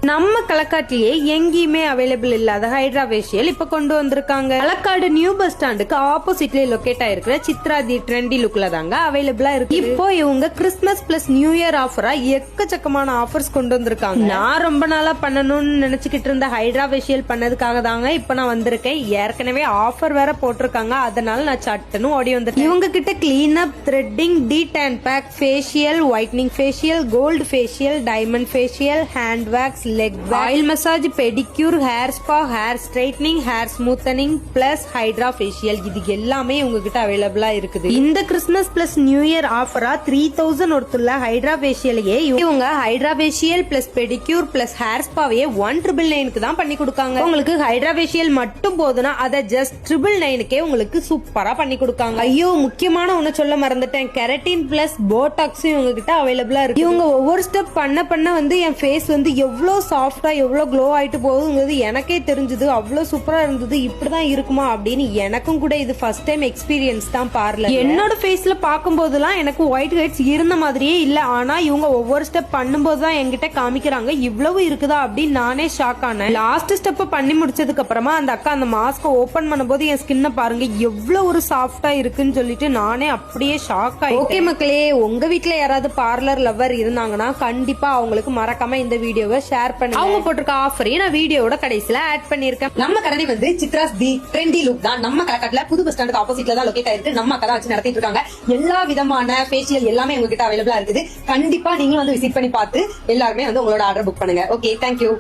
நம்ம களக்காட்டிலேயே எங்கேயுமே அவைலபிள் இல்லாத ஹைட்ரா ஃபேஷியல் இப்ப கொண்டு வந்திருக்காங்க. களக்காடு நியூ பஸ் ஸ்டாண்டுக்கு ஆப்போசிட்ல லொகேட் ஆயிருக்கிற சித்ரா தி ட்ரெண்டி லுக்ல தாங்க அவைலபிளா இருக்கு. இப்போ இவங்க கிறிஸ்துமஸ் பிளஸ் நியூ இயர் ஆஃபரா எக்கச்சக்கமான ஆஃபர்ஸ் கொண்டு வந்திருக்காங்க. நான் ரொம்ப நாளா பண்ணணும்னு நினைச்சுக்கிட்டு இருந்த ஹைட்ரா ஃபேஷியல் பண்ணதுக்காக தாங்க இப்ப நான் வந்திருக்கேன். ஏற்கனவே ஆஃபர் வேற போட்டிருக்காங்க, அதனால நான் சட்டுன்னு ஓடி வந்திருக்கேன். இவங்க கிட்ட clean up, threading, detan pack, facial, whitening facial, gold facial, diamond facial, hand wax, leg oil massage, pedicure, hair spa, hair straightening, hair smoothening plus hydra facial இது எல்லாமே உங்ககிட்ட அவைலபிளா இருக்குது. இந்த கிறிஸ்துமஸ் பிளஸ் நியூ இயர் ஆஃபரா 3000 ஒருத்துள்ள hydra ஃபேஷியலையே இவங்க hydra facial plus pedicure plus hair ஸ்பாவையே 1999 தான் பண்ணி கொடுக்காங்க. உங்களுக்கு ஹைட்ரா ஃபேஷியல் மட்டும் போதுனா அதை ஜஸ்ட் 999 உங்களுக்கு சூப்பரா பண்ணி கொடுக்காங்க. ஐயோ, முக்கியமான ஒண்ணு சொல்ல மறந்துட்டேன், கெரட்டின் பிளஸ் போட்டாக்ஸ் இவங்க கிட்ட அவைலபிளா இருக்கு. இவங்க ஒவ்வொரு ஸ்டெப் பண்ண வந்து என் ஃபேஸ் வந்து எவ்வளவு சாஃப்டா எவ்வளவு க்ளோ ஆயிட்டு போகுதுங்கிறது எனக்கே தெரிஞ்சது. அவ்வளவு சூப்பரா இருந்தது. இப்படிதான் இருக்குமா அப்படின்னு எனக்கும் கூட இது ஃபர்ஸ்ட் டைம் எக்ஸ்பீரியன்ஸ் தான். பார்ல என்னோட ஃபேஸ்ல பார்க்கும் போதெல்லாம் எனக்கு ஒயிட் ஹெட்ஸ் இருந்த மாதிரியே இல்ல. ஆனா இவங்க ஒவ்வொரு ஸ்டெப் பண்ணும்போது தான் என்கிட்ட காமிக்கிறாங்க இவ்வளவு இருக்குதா அப்படின்னு நானே ஷாக் ஆனேன். லாஸ்ட் ஸ்டெப் பண்ணி முடிச்சதுக்கு அப்புறமா அந்த அக்கா அந்த மாஸ்க் ஓபன் பண்ணும்போது என் ஸ்கின்ன பாருங்க எவ்வளவு ஒரு சாஃப்டா இருக்குன்னு சொல்லிட்டு நானே அப்படியே ஷாக் ஆயிட்டேன். ஓகே மக்களே, உங்க வீட்டுல யாராவது பார்லர் லவர் இருந்தாங்கன்னா கண்டிப்பா அவங்களுக்கு மறக்காம இந்த வீடியோவை ஷேர் பண்ணுங்க. அவங்க போட்டிருக்க ஆஃபரையும் நான் வீடியோட கடைசியில ஆட் பண்ணிருக்கேன். நம்ம கடை வந்து சித்ராஸ் தி ட்ரெண்டி லுக் தான். நம்ம களக்காட்டுல புது பஸ் ஸ்டாண்டுக்கு ஆப்போசிட்ல தான் லொகேட் ஆயிருக்கு. நம்ம அக்கா வச்சு நடத்திட்டு இருக்காங்க. எல்லா விதமான ஃபேஷியல் எல்லாமே உங்ககிட்ட அவைலபிளா இருக்குது. கண்டிப்பா நீங்களும் வந்து விசிட் பண்ணி பார்த்து எல்லாருமே வந்து உங்களோட ஆர்டர் புக் பண்ணுங்க. Okay, thank you.